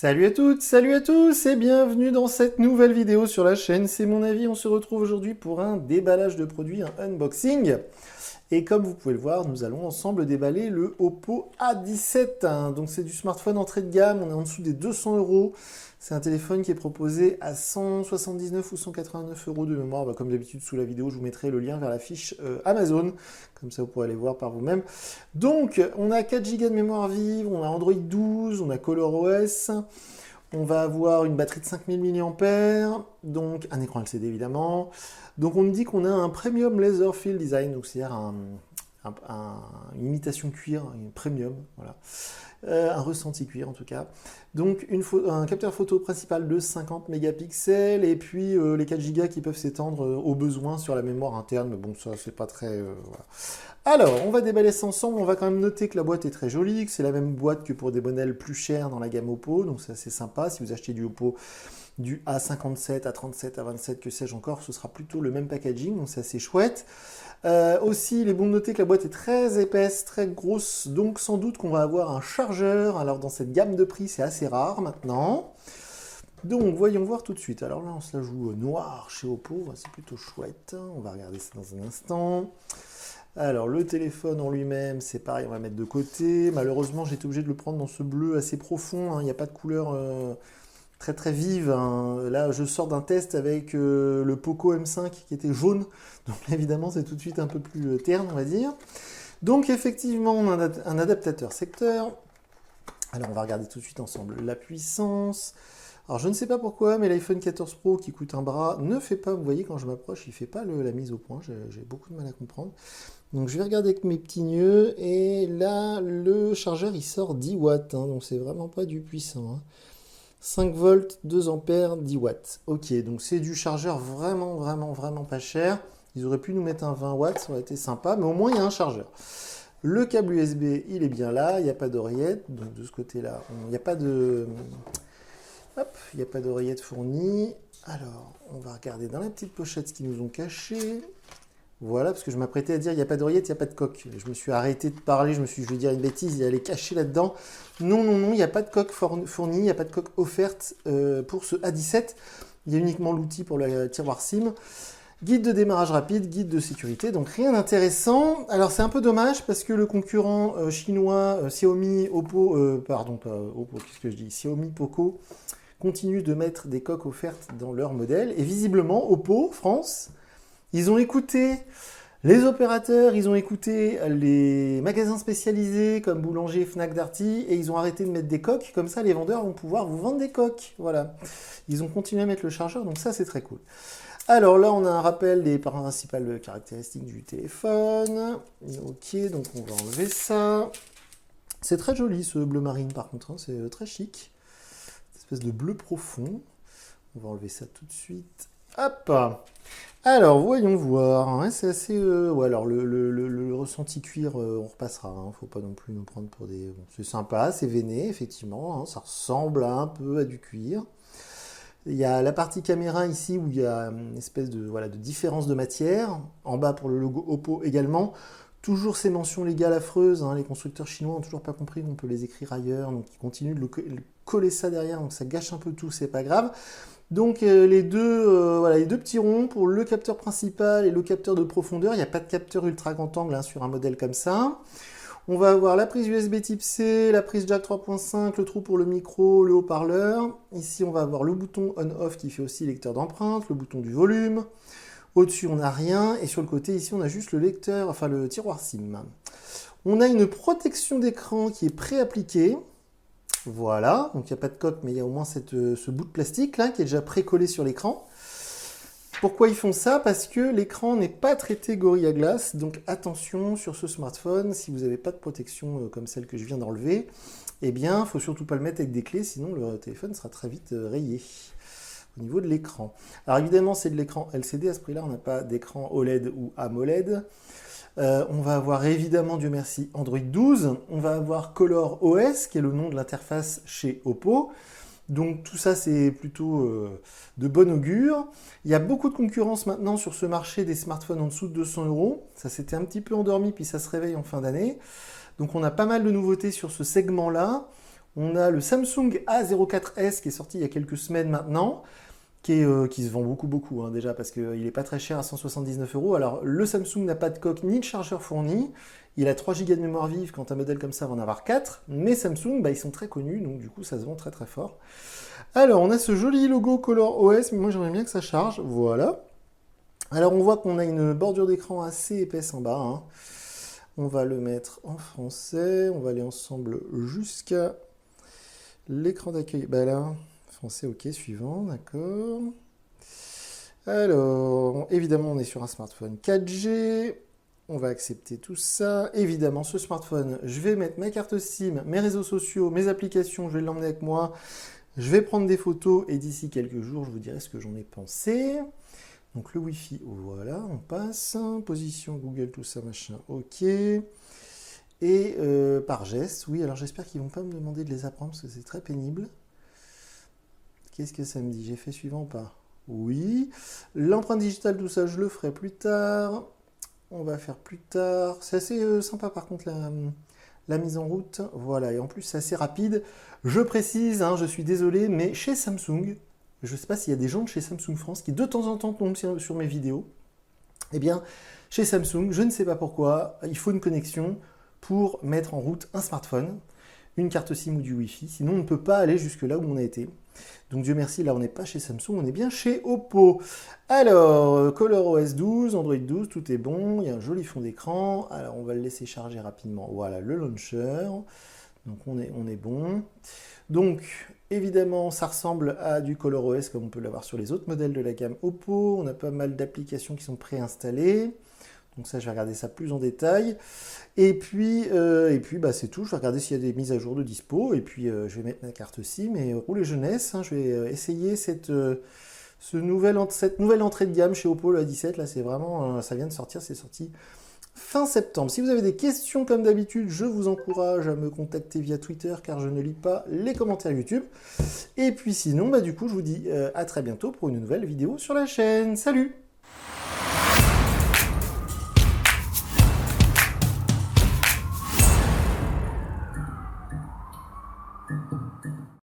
Salut à toutes, salut à tous et bienvenue dans cette nouvelle vidéo sur la chaîne. C'est mon avis, on se retrouve aujourd'hui pour un déballage de produits, un unboxing. Et comme vous pouvez le voir, nous allons ensemble déballer le Oppo A17. Donc c'est du smartphone entrée de gamme, on est en dessous des 200 euros. C'est un téléphone qui est proposé à 179 ou 189 euros de mémoire. Comme d'habitude sous la vidéo, je vous mettrai le lien vers la fiche Amazon. Comme ça, vous pourrez aller voir par vous-même. Donc, on a 4 Go de mémoire vive, on a Android 12, on a ColorOS. On va avoir une batterie de 5000 mAh, donc un écran LCD évidemment. Donc on nous dit qu'on a un premium laser fill design, donc c'est-à-dire une imitation cuir, une premium, voilà. Un ressenti cuir en tout cas. Donc un capteur photo principal de 50 mégapixels et puis les 4 Go qui peuvent s'étendre au besoin sur la mémoire interne, mais bon ça c'est pas très... voilà. Alors, on va déballer ça ensemble. On va quand même noter que la boîte est très jolie, que c'est la même boîte que pour des modèles plus chers dans la gamme Oppo. Donc, c'est assez sympa. Si vous achetez du Oppo du A57, A37, A27, que sais-je encore, ce sera plutôt le même packaging. Donc, c'est assez chouette. Aussi, il est bon de noter que la boîte est très épaisse, très grosse. Donc, sans doute qu'on va avoir un chargeur. Alors, dans cette gamme de prix, c'est assez rare maintenant. Donc, voyons voir tout de suite. Alors là, on se la joue noir chez Oppo. C'est plutôt chouette. On va regarder ça dans un instant. Alors, le téléphone en lui-même, c'est pareil, on va le mettre de côté. Malheureusement, j'ai été obligé de le prendre dans ce bleu assez profond. Il n'y a pas de couleur très très vive. Là, je sors d'un test avec le Poco M5 qui était jaune. Donc, évidemment, c'est tout de suite un peu plus terne, on va dire. Donc, effectivement, on a un adaptateur secteur. Alors, on va regarder tout de suite ensemble la puissance. Alors, je ne sais pas pourquoi, mais l'iPhone 14 Pro qui coûte un bras ne fait pas, vous voyez, quand je m'approche, il ne fait pas la mise au point. J'ai beaucoup de mal à comprendre. Donc, je vais regarder avec mes petits yeux. Et là, le chargeur, il sort 10 watts. Donc, c'est vraiment pas du puissant. 5 volts, 2 ampères, 10 watts. Ok, donc c'est du chargeur vraiment, vraiment, vraiment pas cher. Ils auraient pu nous mettre un 20 watts, ça aurait été sympa. Mais au moins, il y a un chargeur. Le câble USB, il est bien là. Il n'y a pas d'oreillette. Donc, de ce côté-là, il n'y a pas de... Hop, il n'y a pas d'oreillette fournie. Alors, on va regarder dans la petite pochette ce qu'ils nous ont caché. Voilà, parce que je m'apprêtais à dire il n'y a pas d'oreillette, il n'y a pas de coque. Je me suis arrêté de parler, je me suis dit je vais dire une bêtise, il y a les cachés là-dedans. Non, non, non, il n'y a pas de coque fournie, il n'y a pas de coque offerte pour ce A17. Il y a uniquement l'outil pour le tiroir SIM. Guide de démarrage rapide, guide de sécurité, donc rien d'intéressant. Alors c'est un peu dommage parce que le concurrent chinois Xiaomi, Oppo, pardon, pas Oppo, qu'est-ce que je dis, Xiaomi, Poco, continuent de mettre des coques offertes dans leur modèle. Et visiblement, Oppo, France, ils ont écouté les opérateurs, ils ont écouté les magasins spécialisés comme Boulanger, Fnac, Darty, et ils ont arrêté de mettre des coques. Comme ça, les vendeurs vont pouvoir vous vendre des coques. Voilà. Ils ont continué à mettre le chargeur, donc ça, c'est très cool. Alors là, on a un rappel des principales caractéristiques du téléphone. Ok, donc on va enlever ça. C'est très joli ce bleu marine par contre, c'est très chic. Espèce de bleu profond. On va enlever ça tout de suite. Hop! Alors, voyons voir. C'est assez... ouais, alors, le ressenti cuir, on repassera. Faut pas non plus nous prendre pour des... Bon, c'est sympa, c'est veiné, effectivement. Ça ressemble un peu à du cuir. Il y a la partie caméra ici où il y a une espèce de, voilà, de différence de matière. En bas pour le logo Oppo également. Toujours ces mentions légales affreuses, les constructeurs chinois n'ont toujours pas compris qu'on peut les écrire ailleurs, donc ils continuent de coller ça derrière, donc ça gâche un peu tout, c'est pas grave. Donc les deux petits ronds pour le capteur principal et le capteur de profondeur, il n'y a pas de capteur ultra grand angle sur un modèle comme ça. On va avoir la prise USB type C, la prise jack 3.5, le trou pour le micro, le haut-parleur. Ici on va avoir le bouton on-off qui fait aussi lecteur d'empreintes, le bouton du volume. Au-dessus, on n'a rien. Et sur le côté, ici, on a juste le lecteur, enfin le tiroir SIM. On a une protection d'écran qui est pré-appliquée. Voilà. Donc, il n'y a pas de coque, mais il y a au moins ce bout de plastique là qui est déjà pré-collé sur l'écran. Pourquoi ils font ça? Parce que l'écran n'est pas traité Gorilla Glass. Donc, attention sur ce smartphone, si vous n'avez pas de protection comme celle que je viens d'enlever, eh bien, il ne faut surtout pas le mettre avec des clés, sinon le téléphone sera très vite rayé. Au niveau de l'écran. Alors évidemment, c'est de l'écran LCD. À ce prix-là, on n'a pas d'écran OLED ou AMOLED. On va avoir évidemment, Dieu merci, Android 12. On va avoir ColorOS, qui est le nom de l'interface chez Oppo. Donc tout ça, c'est plutôt de bon augure. Il y a beaucoup de concurrence maintenant sur ce marché des smartphones en dessous de 200 euros. Ça s'était un petit peu endormi, puis ça se réveille en fin d'année. Donc on a pas mal de nouveautés sur ce segment-là. On a le Samsung A04S qui est sorti il y a quelques semaines maintenant, qui se vend beaucoup hein, déjà, parce qu'il n'est pas très cher à 179 €. Alors, le Samsung n'a pas de coque ni de chargeur fourni. Il a 3 Go de mémoire vive, quand un modèle comme ça va en avoir 4. Mais Samsung, bah, ils sont très connus, donc du coup, ça se vend très fort. Alors, on a ce joli logo ColorOS, mais moi, j'aimerais bien que ça charge. Voilà. Alors, on voit qu'on a une bordure d'écran assez épaisse en bas, hein. On va le mettre en français. On va aller ensemble jusqu'à l'écran d'accueil. Bah là, français, ok, suivant, d'accord. Alors, évidemment, on est sur un smartphone 4G. On va accepter tout ça. Évidemment, ce smartphone, je vais mettre ma carte SIM, mes réseaux sociaux, mes applications, je vais l'emmener avec moi. Je vais prendre des photos et d'ici quelques jours, je vous dirai ce que j'en ai pensé. Donc le Wi-Fi, voilà, on passe. Position Google, tout ça, machin, ok. Et par geste, oui, alors j'espère qu'ils ne vont pas me demander de les apprendre parce que c'est très pénible. Qu'est-ce que ça me dit? J'ai fait suivant ou pas? Oui. L'empreinte digitale, tout ça, je le ferai plus tard. On va faire plus tard. C'est assez sympa par contre la mise en route. Voilà, et en plus c'est assez rapide. Je précise, hein, je suis désolé, mais chez Samsung, je ne sais pas s'il y a des gens de chez Samsung France qui de temps en temps tombent sur mes vidéos. Eh bien, chez Samsung, je ne sais pas pourquoi, il faut une connexion pour mettre en route un smartphone, une carte SIM ou du Wi-Fi. Sinon, on ne peut pas aller jusque là où on a été. Donc Dieu merci, là on n'est pas chez Samsung, on est bien chez Oppo. Alors, ColorOS 12, Android 12, tout est bon, il y a un joli fond d'écran. Alors on va le laisser charger rapidement. Voilà le launcher. Donc on est bon. Donc évidemment ça ressemble à du ColorOS comme on peut l'avoir sur les autres modèles de la gamme Oppo. On a pas mal d'applications qui sont préinstallées. Donc ça, je vais regarder ça plus en détail. Et puis bah, c'est tout. Je vais regarder s'il y a des mises à jour de dispo. Et puis, je vais mettre ma carte SIM et rouler jeunesse. Hein. Je vais essayer cette nouvelle entrée de gamme chez Oppo, le A17. Là, c'est vraiment, ça vient de sortir. C'est sorti fin septembre. Si vous avez des questions, comme d'habitude, je vous encourage à me contacter via Twitter, car je ne lis pas les commentaires YouTube. Et puis sinon, bah, du coup, je vous dis à très bientôt pour une nouvelle vidéo sur la chaîne. Salut!